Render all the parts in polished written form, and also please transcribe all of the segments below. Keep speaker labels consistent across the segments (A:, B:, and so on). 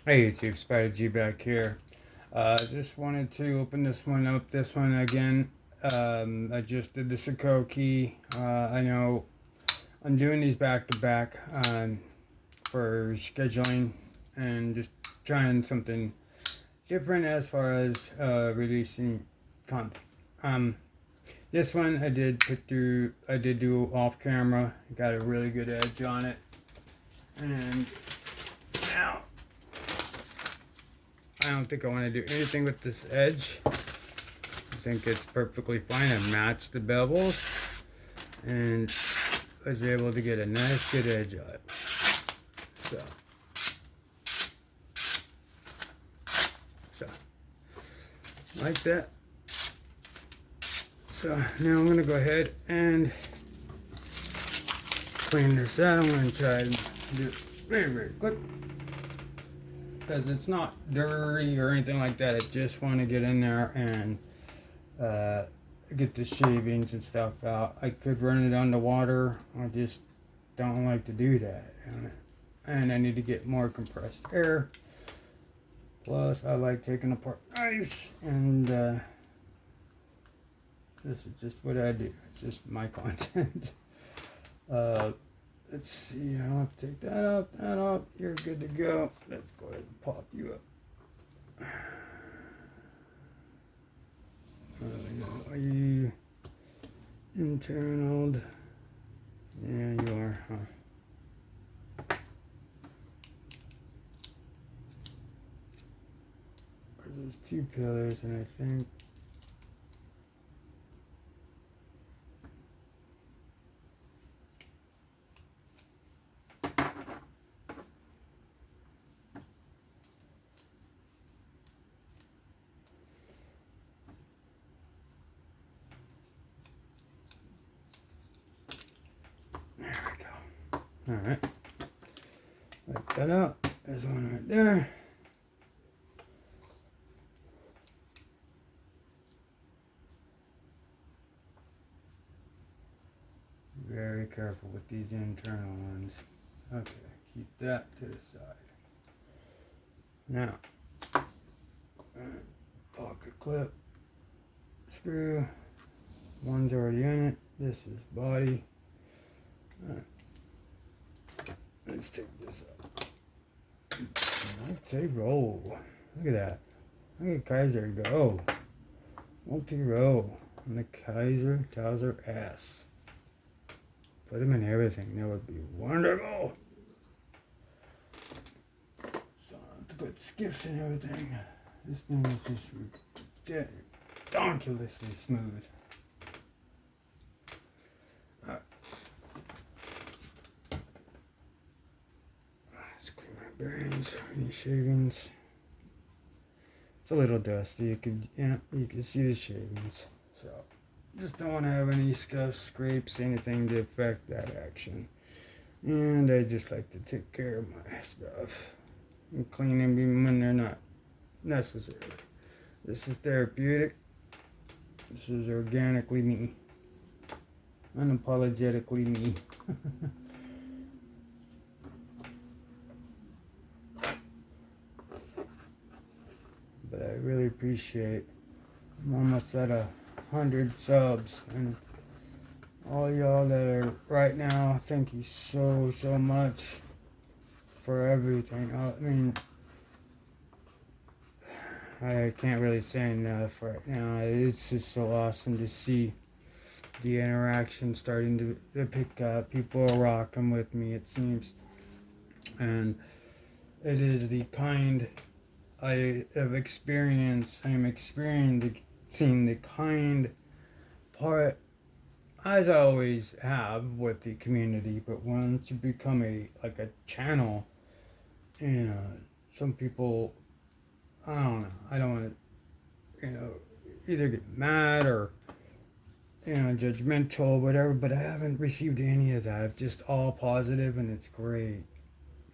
A: Hey YouTube, Spider G back here. Just wanted to open this one up. This one again. I just did the Sakoki. I know I'm doing these back to back for scheduling and just trying something different as far as releasing content. Um, this one I did put through. I did do off camera. Got a really good edge on it, and now I don't think I want to do anything with this edge. I think it's perfectly fine. I matched the bevels and was able to get a nice good edge on it. So like that. So now I'm gonna go ahead and clean this out. I'm gonna try and do it very quick, because it's not dirty or anything like that. I just want to get in there and get the shavings and stuff out. I could run it under water. I just don't like to do that. And I need to get more compressed air. Plus, I like taking apart knives. And this is just what I do. It's just my content. Let's see. I'll have to take that up. You're good to go. Let's go ahead and pop you up. Are you internaled? Yeah, you are, huh? Because there's two pillars, and I think there we go. All right, like that out. There's one right there. Very careful with these internal ones. Okay, keep that to the side. Now, pocket clip, screw. One's already in it. This is body. Let's take this up. Multi-roll. Look at that. Look at Kizer go. Multi-roll on the Kizer Towser S. Put them in everything. That would be wonderful. So I have to put skips in everything. This thing is just ridiculously smooth. Let's clean my bearings. Any shavings? It's a little dusty. You can see the shavings. So just don't want to have any scuffs, scrapes, anything to affect that action. And I just like to take care of my stuff and clean them even when they're not necessary. This is therapeutic. This is organically me. Unapologetically me. But I really appreciate, I'm almost at 100 subs, and all y'all that are right now, thank you so much for everything. I mean, I can't really say enough right now. It's just so awesome to see the interaction starting to pick up. People are rocking with me, it seems. And it is the kind I have experienced. I am experiencing the kind part, as I always have with the community, but once you become a channel, some people, I don't know, I don't want to, either get mad or, judgmental, whatever, but I haven't received any of that. It's just all positive, and it's great.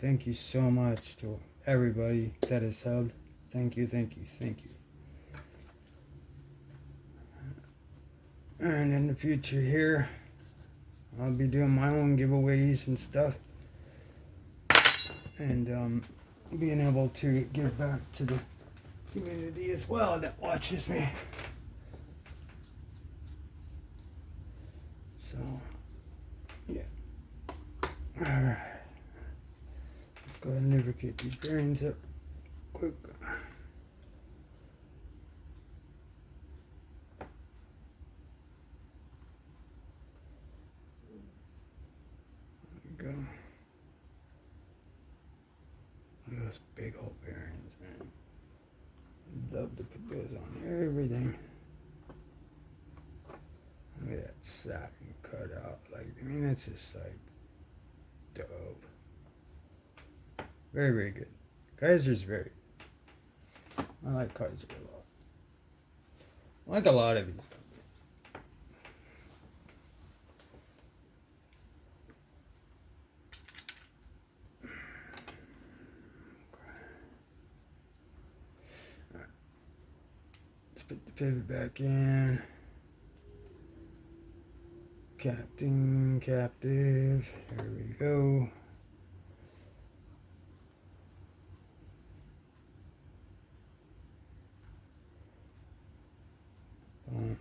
A: Thank you so much to everybody that has helped. Thank you. And in the future here, I'll be doing my own giveaways and stuff. And being able to give back to the community as well that watches me. So, yeah. Alright. Let's go ahead and lubricate these bearings up quick. There we go. Look at those big old bearings, man. I'd love to put those on everything. Look at that satin cut out. Like, I mean, it's just like dope. Very, very good. Kizer's very good. I like Kizer a lot. I like a lot of these. Let's put the pivot back in. Captain, captive. There we go. Boom.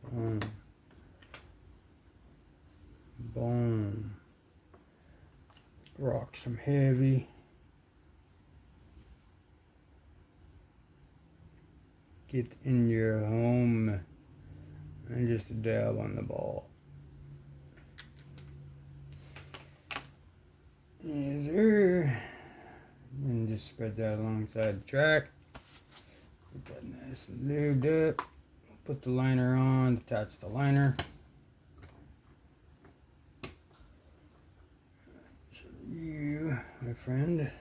A: Boom. Boom. Rock some heavy. Get in your home and just a dab on the ball. Yes, sir. And just spread that alongside the track. Get that nice and lubed up. Put the liner on, attach the liner. So you, my friend,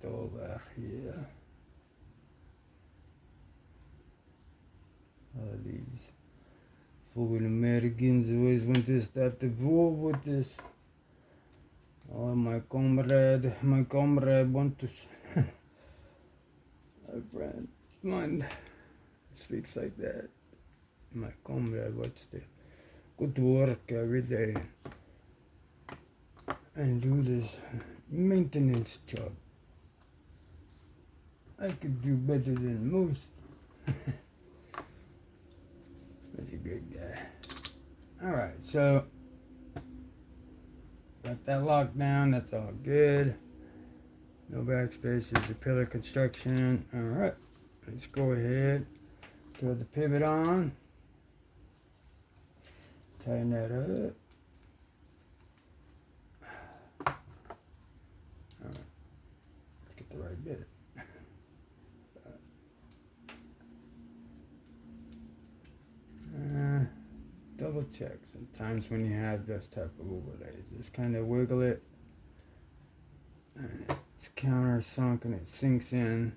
A: get over here. All these fucking Americans always want to start the war with this. Oh, my comrade want to. My friend, mine speaks like that. My comrade wants to go to work every day and do this maintenance job. I could do better than most. That's a good guy. Alright, so got that locked down, that's all good. No backspace, there's the pillar construction. Alright, let's go ahead, throw the pivot on, tighten that up. Alright, let's get the right bit. Double check sometimes when you have this type of overlays. Just kind of wiggle it, and it's countersunk and it sinks in.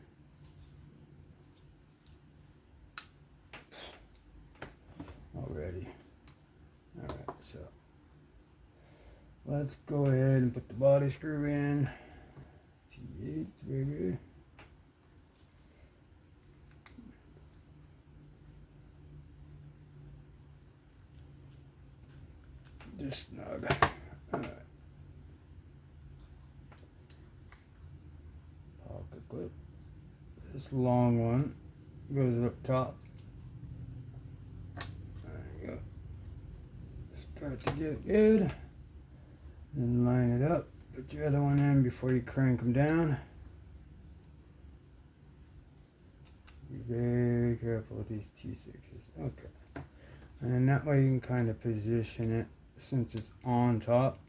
A: Already. Alright, so let's go ahead and put the body screw in. T8, baby. Just snug. Alright. Pocket clip. This long one goes up top. There you go. Start to get it good. And line it up. Put your other one in before you crank them down. Be very careful with these T6s. Okay. And then that way you can kind of position it since it's on top.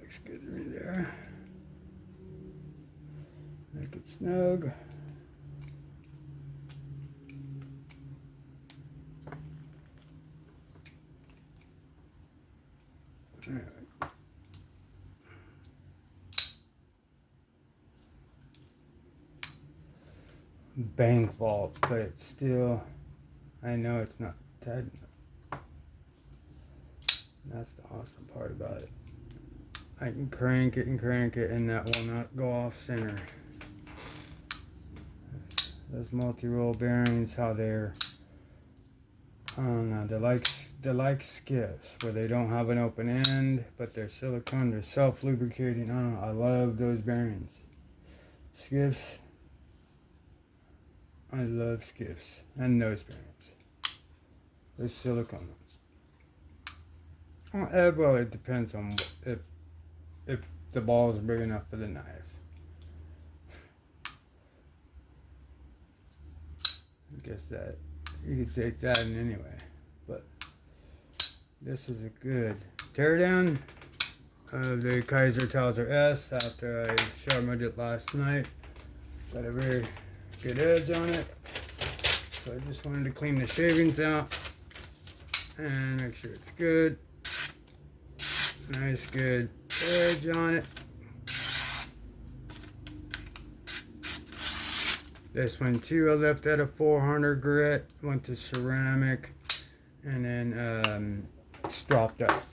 A: Looks good to me there. Make it snug. Alright. Bank vaults, but it's still, I know it's not tight enough. That's the awesome part about it. I can crank it, and that will not go off center. Those multi-roll bearings, how they're, I don't know, they're like skiffs where they don't have an open end, but they're silicone, they're self-lubricating. I don't know, I love those bearings. Skiffs, I love skiffs and nose bearings. Those silicone ones. Well, it depends on if the ball is big enough for the knife. I guess that you could take that in anyway, but this is a good teardown of the Kizer Towser S after I sharpened it last night. Got a very good edge on it, so I just wanted to clean the shavings out and make sure it's good. Nice good edge on it. This one too, I left at a 400 grit, went to ceramic, and then stropped up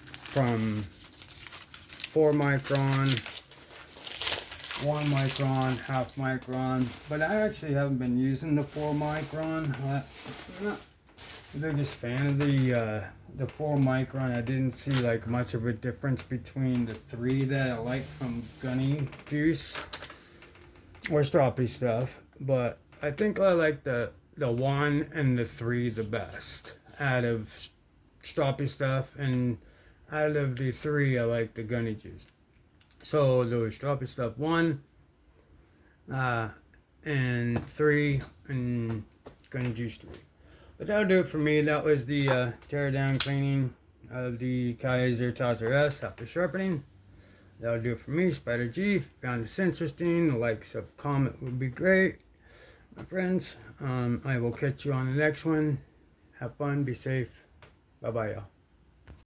A: from 4 micron, 1 micron, half micron. But I actually haven't been using the 4 micron. I'm not the biggest fan of the 4 micron. I didn't see like much of a difference between the 3 that I like from Gunny Juice or Stroppy stuff. But I think I like the 1 and the 3 the best out of Stroppy stuff, and out of the 3 I like the Gunny Juice. So the Stroppy stuff 1 and 3 and Gunny Juice 3. But that'll do it for me. That was the tear down cleaning of the Kizer Towser S after sharpening. That'll do it for me, Spider G. If you found this interesting, a like, sub, comment would be great, my friends. I will catch you on the next one. Have fun, be safe. Bye bye, y'all.